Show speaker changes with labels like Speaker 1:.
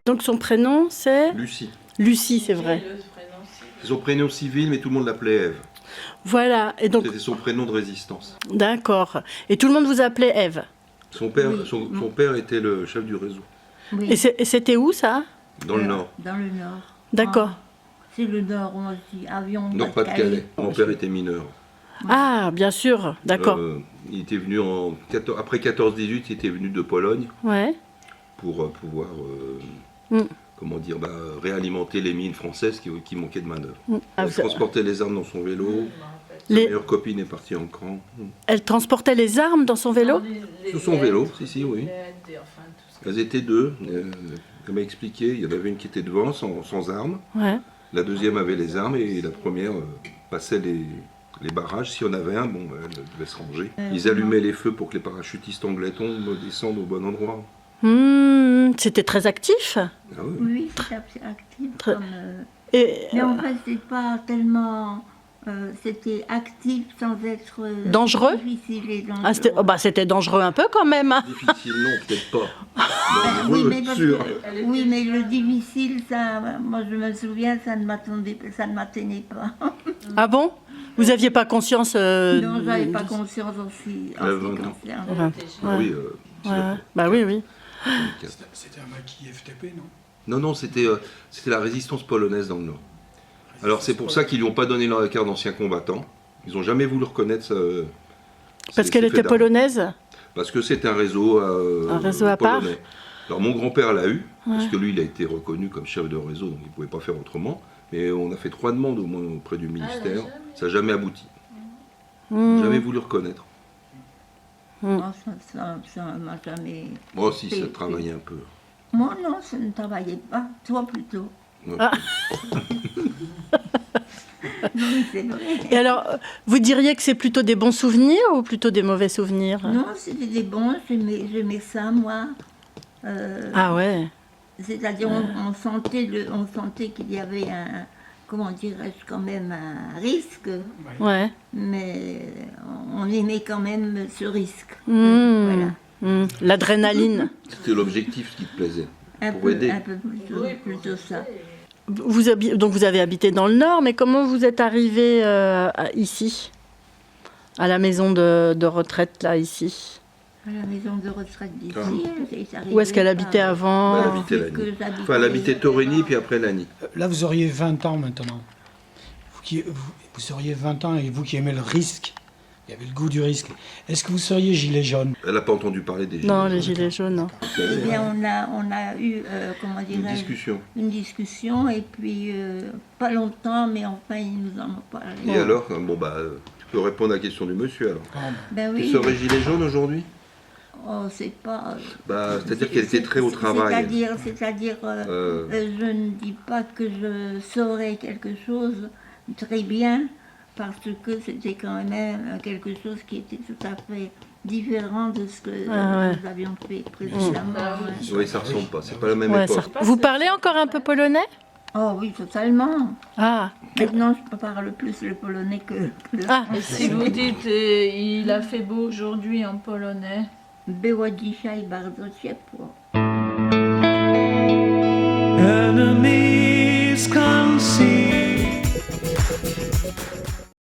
Speaker 1: Donc son prénom c'est
Speaker 2: Lucie.
Speaker 1: Lucie, c'est vrai.
Speaker 2: C'est son prénom civil, mais tout le monde l'appelait Ève.
Speaker 1: Voilà, et donc
Speaker 2: C'était son prénom de résistance.
Speaker 1: d'accord. Et tout le monde vous appelait Ève.
Speaker 2: Son père,
Speaker 3: Oui.
Speaker 2: son père était le chef du réseau,
Speaker 3: Oui,
Speaker 1: Et c'était où ça?
Speaker 2: dans le Nord.
Speaker 3: Dans le Nord.
Speaker 1: D'accord.
Speaker 3: Ah, c'est le Nord, on dit avion.
Speaker 2: Nord-Pas-de-Calais. Mon père était mineur.
Speaker 1: Ah, bien sûr, d'accord.
Speaker 2: Il était venu après 14-18, il était venu de Pologne
Speaker 1: Ouais.
Speaker 2: pour pouvoir comment dire, réalimenter les mines françaises qui manquaient de main-d'œuvre.
Speaker 1: Ah,
Speaker 2: Il transportait les armes dans son vélo. Sa
Speaker 1: Les-
Speaker 2: meilleure copine est partie en camp.
Speaker 1: Elle transportait les armes dans son vélo?
Speaker 2: Sur son vélo, si, oui. Elles étaient deux. Comme m'a expliqué, il y en avait une qui était devant, sans armes.
Speaker 1: Ouais.
Speaker 2: La deuxième avait les armes et la première passait les barrages. Si on avait un, elle devait se ranger. Ils allumaient les feux pour que les parachutistes anglais descendent au bon endroit.
Speaker 1: C'était très actif.
Speaker 2: Ah oui.
Speaker 3: Oui, c'est assez actif.
Speaker 1: Très-
Speaker 3: Comme,
Speaker 1: Et,
Speaker 3: mais en fait, c'est pas tellement. C'était actif sans être
Speaker 1: Dangereux
Speaker 3: difficile et dangereux.
Speaker 1: c'était dangereux un peu quand même. Hein.
Speaker 2: Difficile, non, peut-être pas.
Speaker 3: Oui,
Speaker 2: Dangereux,
Speaker 3: mais parce
Speaker 2: sûr.
Speaker 3: que- oui, mais le difficile, ça, moi je me souviens, ça ne m'atteignait pas.
Speaker 1: Ah bon? Vous n'aviez pas conscience
Speaker 3: Non, j'avais pas conscience aussi.
Speaker 2: Elle avait 20 ans.
Speaker 1: Ouais.
Speaker 2: Ah oui,
Speaker 1: Ouais. Bah oui, oui.
Speaker 4: C'était un maquis FTP, non?
Speaker 2: Non, c'était la résistance polonaise dans le Nord. Alors c'est pour ça qu'ils lui ont pas donné leur carte d'ancien combattant. Ils n'ont jamais voulu reconnaître
Speaker 1: Parce qu'elle était polonaise?
Speaker 2: Parce que c'est un réseau,
Speaker 1: Un réseau à part.
Speaker 2: polonais. Alors mon grand-père l'a eu, parce que lui il a été reconnu comme chef de réseau, donc il ne pouvait pas faire autrement. Mais on a fait 3 demandes au moins auprès du ministère, ça n'a jamais abouti. Jamais voulu reconnaître.
Speaker 3: Non, ça m'a jamais.
Speaker 2: Moi aussi ça travaillait un peu.
Speaker 3: Moi, non, ça ne travaillait pas. Toi plutôt.
Speaker 2: Ouais.
Speaker 3: Oui, c'est vrai.
Speaker 1: Et alors, vous diriez que c'est plutôt des bons souvenirs ou plutôt des mauvais souvenirs?
Speaker 3: Non, c'était des bons, j'aimais ça, moi.
Speaker 1: Ah ouais.
Speaker 3: C'est-à-dire, on sentait qu'il y avait un, comment dirais-je, quand même un risque,
Speaker 1: Ouais.
Speaker 3: mais on aimait quand même ce risque.
Speaker 1: Mmh.
Speaker 3: Voilà.
Speaker 1: L'adrénaline.
Speaker 2: C'était l'objectif qui te plaisait,
Speaker 3: Un
Speaker 2: pour
Speaker 3: peu,
Speaker 2: aider.
Speaker 3: un peu plutôt ça.
Speaker 1: Donc vous avez habité dans le Nord, mais comment vous êtes arrivé ici, à la maison de retraite là ici?
Speaker 3: À la maison de retraite d'ici.
Speaker 1: Où est-ce qu'elle habitait avant?
Speaker 2: Elle habitait Lagny. Enfin, elle habitait Torigny, puis après Lagny.
Speaker 4: Là, vous auriez 20 ans maintenant. Vous auriez 20 ans et vous qui aimez le risque, il y avait le goût du risque. Est-ce que vous seriez gilet jaune?
Speaker 2: Elle n'a pas entendu parler des gilets
Speaker 1: Non,
Speaker 2: jaunes.
Speaker 1: les gilets jaunes, non.
Speaker 3: Eh bien, on a eu, comment
Speaker 2: Une
Speaker 3: dirais-je,
Speaker 2: discussion.
Speaker 3: une discussion, et puis, pas longtemps, mais enfin, ils nous en ont parlé.
Speaker 2: Et alors, tu peux répondre à la question du monsieur alors.
Speaker 3: Ben
Speaker 2: Tu
Speaker 3: oui.
Speaker 2: serais gilet jaune aujourd'hui?
Speaker 3: Oh, c'est pas...
Speaker 2: C'est-à-dire qu'elle était très au travail.
Speaker 3: C'est-à-dire, je ne dis pas que je saurais quelque chose très bien, parce que c'était quand même quelque chose qui était tout à fait différent de ce que nous avions fait précédemment.
Speaker 2: Oui, ça ressemble pas. C'est pas la même
Speaker 1: Ouais,
Speaker 2: époque.
Speaker 1: Vous parlez encore un peu polonais?
Speaker 3: Oh oui, totalement.
Speaker 1: Ah.
Speaker 3: Maintenant, je parle plus le polonais que le
Speaker 1: Ah.
Speaker 5: Et si vous dites il a fait beau aujourd'hui en polonais?
Speaker 3: Było dzisiaj bardzo ciepło.
Speaker 6: Enemies come.